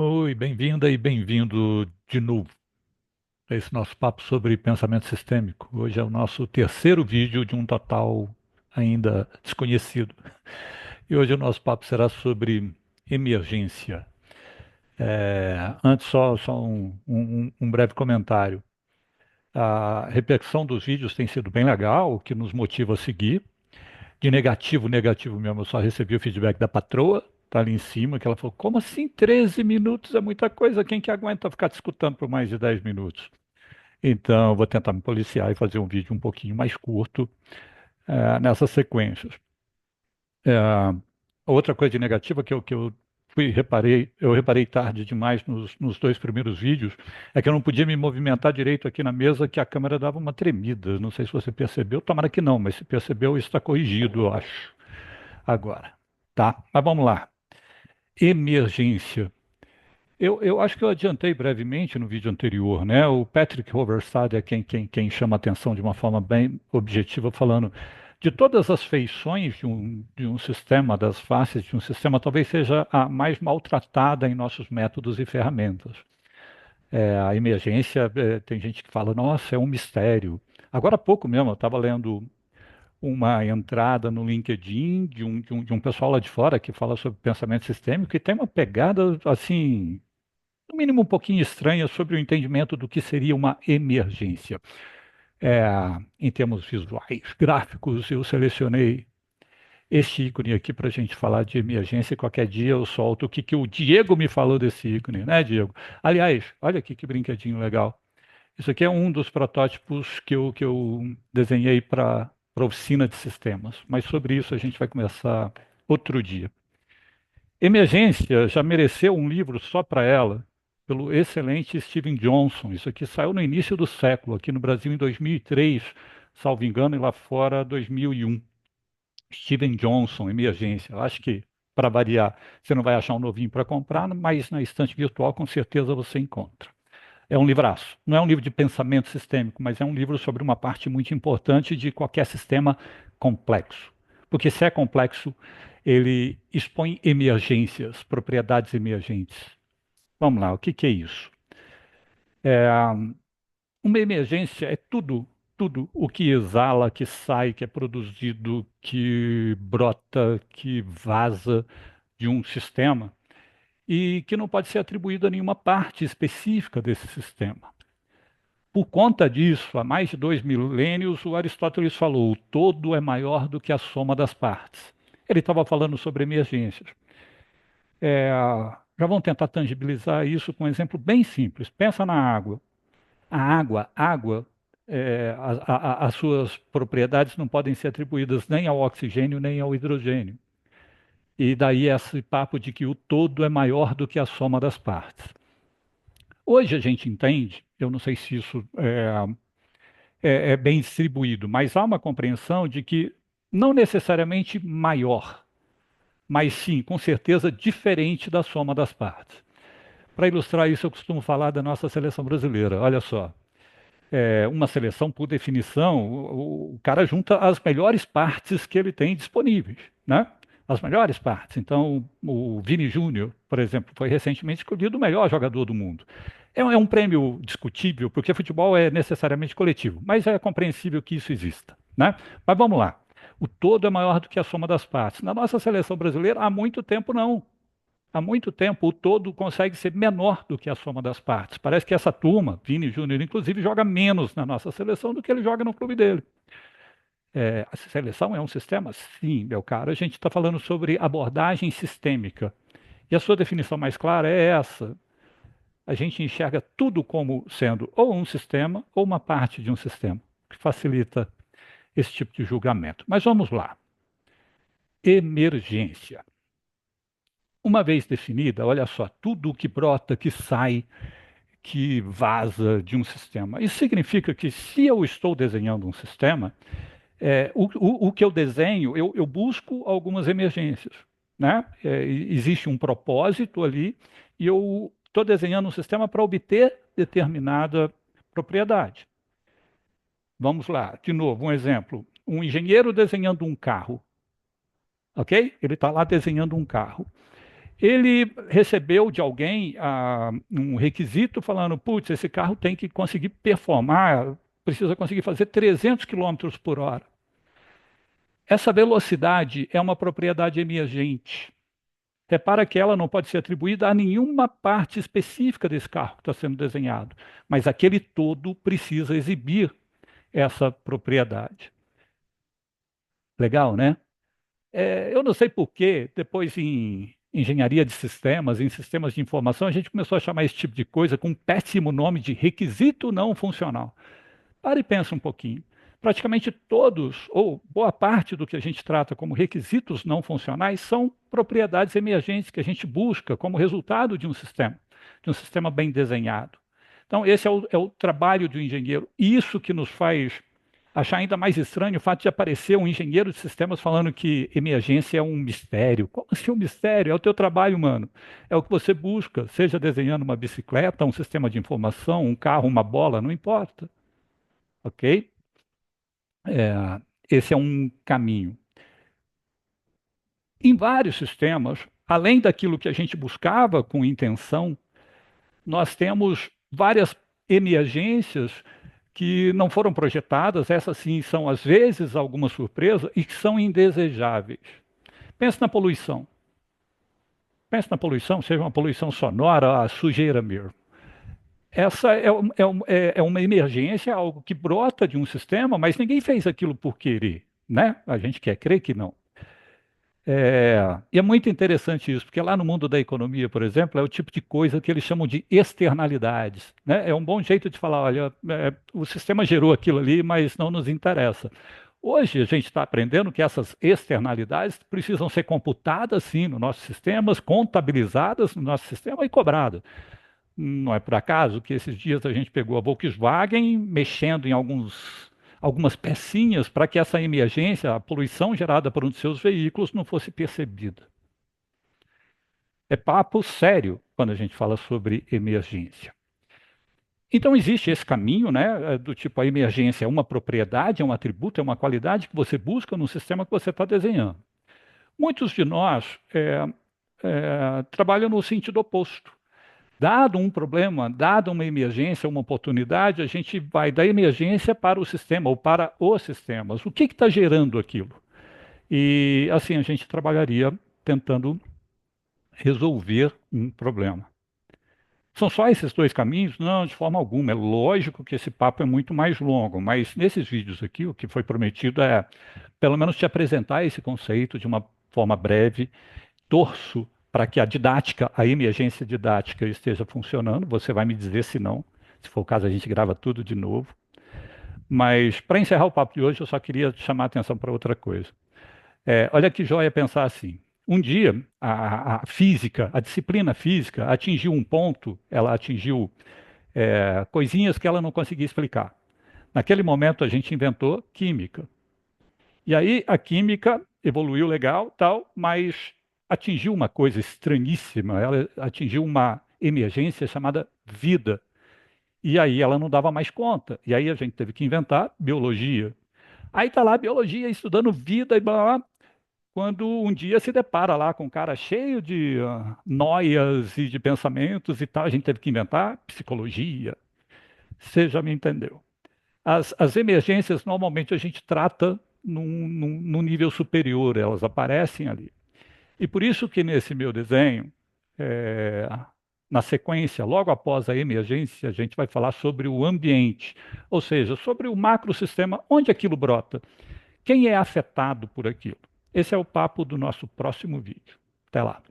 Oi, bem-vinda e bem-vindo de novo a esse nosso papo sobre pensamento sistêmico. Hoje é o nosso terceiro vídeo de um total ainda desconhecido. E hoje o nosso papo será sobre emergência. Antes, só um breve comentário. A repercussão dos vídeos tem sido bem legal, o que nos motiva a seguir. De negativo, negativo mesmo, eu só recebi o feedback da patroa, tá ali em cima, que ela falou: como assim 13 minutos é muita coisa? Quem que aguenta ficar te escutando por mais de 10 minutos? Então, eu vou tentar me policiar e fazer um vídeo um pouquinho mais curto nessas sequências. É, outra coisa de negativa que eu reparei tarde demais nos dois primeiros vídeos, é que eu não podia me movimentar direito aqui na mesa, que a câmera dava uma tremida. Não sei se você percebeu, tomara que não, mas se percebeu, isso está corrigido, eu acho, agora. Tá? Mas vamos lá. Emergência. Eu acho que eu adiantei brevemente no vídeo anterior, né? O Patrick Hoverstad é quem chama a atenção de uma forma bem objetiva, falando de todas as feições de um sistema, das faces de um sistema, talvez seja a mais maltratada em nossos métodos e ferramentas. A emergência, tem gente que fala, nossa, é um mistério. Agora há pouco mesmo, eu estava lendo uma entrada no LinkedIn de um pessoal lá de fora que fala sobre pensamento sistêmico e tem uma pegada assim no mínimo um pouquinho estranha sobre o entendimento do que seria uma emergência. É, em termos visuais, gráficos, eu selecionei este ícone aqui para a gente falar de emergência. Qualquer dia eu solto que o Diego me falou desse ícone, né, Diego? Aliás, olha aqui que brinquedinho legal. Isso aqui é um dos protótipos que eu desenhei para a oficina de sistemas, mas sobre isso a gente vai começar outro dia. Emergência já mereceu um livro só para ela, pelo excelente Steven Johnson. Isso aqui saiu no início do século, aqui no Brasil em 2003, salvo engano, e lá fora 2001. Steven Johnson, Emergência. Eu acho que, para variar, você não vai achar um novinho para comprar, mas na estante virtual com certeza você encontra. É um livraço. Não é um livro de pensamento sistêmico, mas é um livro sobre uma parte muito importante de qualquer sistema complexo. Porque se é complexo, ele expõe emergências, propriedades emergentes. Vamos lá, o que é isso? Uma emergência é tudo o que exala, que sai, que é produzido, que brota, que vaza de um sistema e que não pode ser atribuído a nenhuma parte específica desse sistema. Por conta disso, há mais de 2 milênios, o Aristóteles falou: o todo é maior do que a soma das partes. Ele estava falando sobre emergências. É, já vamos tentar tangibilizar isso com um exemplo bem simples. Pensa na água. A água, as suas propriedades não podem ser atribuídas nem ao oxigênio nem ao hidrogênio. E daí esse papo de que o todo é maior do que a soma das partes. Hoje a gente entende, eu não sei se isso é bem distribuído, mas há uma compreensão de que não necessariamente maior, mas sim, com certeza, diferente da soma das partes. Para ilustrar isso, eu costumo falar da nossa seleção brasileira. Olha só, uma seleção, por definição, o cara junta as melhores partes que ele tem disponíveis, né? As melhores partes. Então, o Vini Júnior, por exemplo, foi recentemente escolhido o melhor jogador do mundo. É um prêmio discutível, porque futebol é necessariamente coletivo, mas é compreensível que isso exista, né? Mas vamos lá. O todo é maior do que a soma das partes. Na nossa seleção brasileira, há muito tempo não. Há muito tempo o todo consegue ser menor do que a soma das partes. Parece que essa turma, Vini Júnior, inclusive, joga menos na nossa seleção do que ele joga no clube dele. A seleção é um sistema? Sim, meu caro. A gente está falando sobre abordagem sistêmica. E a sua definição mais clara é essa. A gente enxerga tudo como sendo ou um sistema ou uma parte de um sistema, que facilita esse tipo de julgamento. Mas vamos lá. Emergência. Uma vez definida, olha só, tudo o que brota, que sai, que vaza de um sistema. Isso significa que se eu estou desenhando um sistema, o que eu desenho, eu busco algumas emergências. Né? Existe um propósito ali e eu estou desenhando um sistema para obter determinada propriedade. Vamos lá, de novo, um exemplo. Um engenheiro desenhando um carro, ok? Ele está lá desenhando um carro. Ele recebeu de alguém um requisito falando, putz, esse carro tem que conseguir performar, precisa conseguir fazer 300 quilômetros por hora. Essa velocidade é uma propriedade emergente. Repara que ela não pode ser atribuída a nenhuma parte específica desse carro que está sendo desenhado, mas aquele todo precisa exibir essa propriedade. Legal, né? Eu não sei por que, depois em engenharia de sistemas, em sistemas de informação, a gente começou a chamar esse tipo de coisa com um péssimo nome de requisito não funcional. Para e pensa um pouquinho. Praticamente todos, ou boa parte do que a gente trata como requisitos não funcionais, são propriedades emergentes que a gente busca como resultado de um sistema bem desenhado. Então, esse é o trabalho do engenheiro. Isso que nos faz achar ainda mais estranho o fato de aparecer um engenheiro de sistemas falando que emergência é um mistério. Como assim um mistério? É o teu trabalho, mano. É o que você busca, seja desenhando uma bicicleta, um sistema de informação, um carro, uma bola, não importa. Ok? Esse é um caminho. Em vários sistemas, além daquilo que a gente buscava com intenção, nós temos várias emergências que não foram projetadas, essas sim são às vezes alguma surpresa e que são indesejáveis. Pense na poluição. Pense na poluição, seja uma poluição sonora, a sujeira mesmo. Essa é uma emergência, algo que brota de um sistema, mas ninguém fez aquilo por querer, né? A gente quer crer que não. E é muito interessante isso, porque lá no mundo da economia, por exemplo, é o tipo de coisa que eles chamam de externalidades, né? É um bom jeito de falar, olha, o sistema gerou aquilo ali, mas não nos interessa. Hoje a gente está aprendendo que essas externalidades precisam ser computadas sim nos nossos sistemas, contabilizadas no nosso sistema e cobradas. Não é por acaso que esses dias a gente pegou a Volkswagen mexendo em algumas pecinhas para que essa emergência, a poluição gerada por um de seus veículos, não fosse percebida. É papo sério quando a gente fala sobre emergência. Então existe esse caminho, né, do tipo a emergência é uma propriedade, é um atributo, é uma qualidade que você busca no sistema que você está desenhando. Muitos de nós trabalham no sentido oposto. Dado um problema, dada uma emergência, uma oportunidade, a gente vai da emergência para o sistema ou para os sistemas. O que está gerando aquilo? E assim a gente trabalharia tentando resolver um problema. São só esses dois caminhos? Não, de forma alguma. É lógico que esse papo é muito mais longo, mas nesses vídeos aqui, o que foi prometido é, pelo menos, te apresentar esse conceito de uma forma breve. Torço para que a didática, a emergência didática esteja funcionando. Você vai me dizer se não. Se for o caso, a gente grava tudo de novo. Mas, para encerrar o papo de hoje, eu só queria chamar a atenção para outra coisa. Olha que joia pensar assim. Um dia, a física, a disciplina física, atingiu um ponto, ela atingiu coisinhas que ela não conseguia explicar. Naquele momento, a gente inventou química. E aí a química evoluiu legal, tal, mas atingiu uma coisa estranhíssima. Ela atingiu uma emergência chamada vida. E aí ela não dava mais conta. E aí a gente teve que inventar biologia. Aí está lá a biologia estudando vida e blá, blá, blá, quando um dia se depara lá com um cara cheio de noias e de pensamentos e tal, a gente teve que inventar psicologia. Você já me entendeu. As emergências, normalmente, a gente trata num nível superior, elas aparecem ali. E por isso que nesse meu desenho, é, na sequência, logo após a emergência, a gente vai falar sobre o ambiente, ou seja, sobre o macrosistema, onde aquilo brota, quem é afetado por aquilo. Esse é o papo do nosso próximo vídeo. Até lá.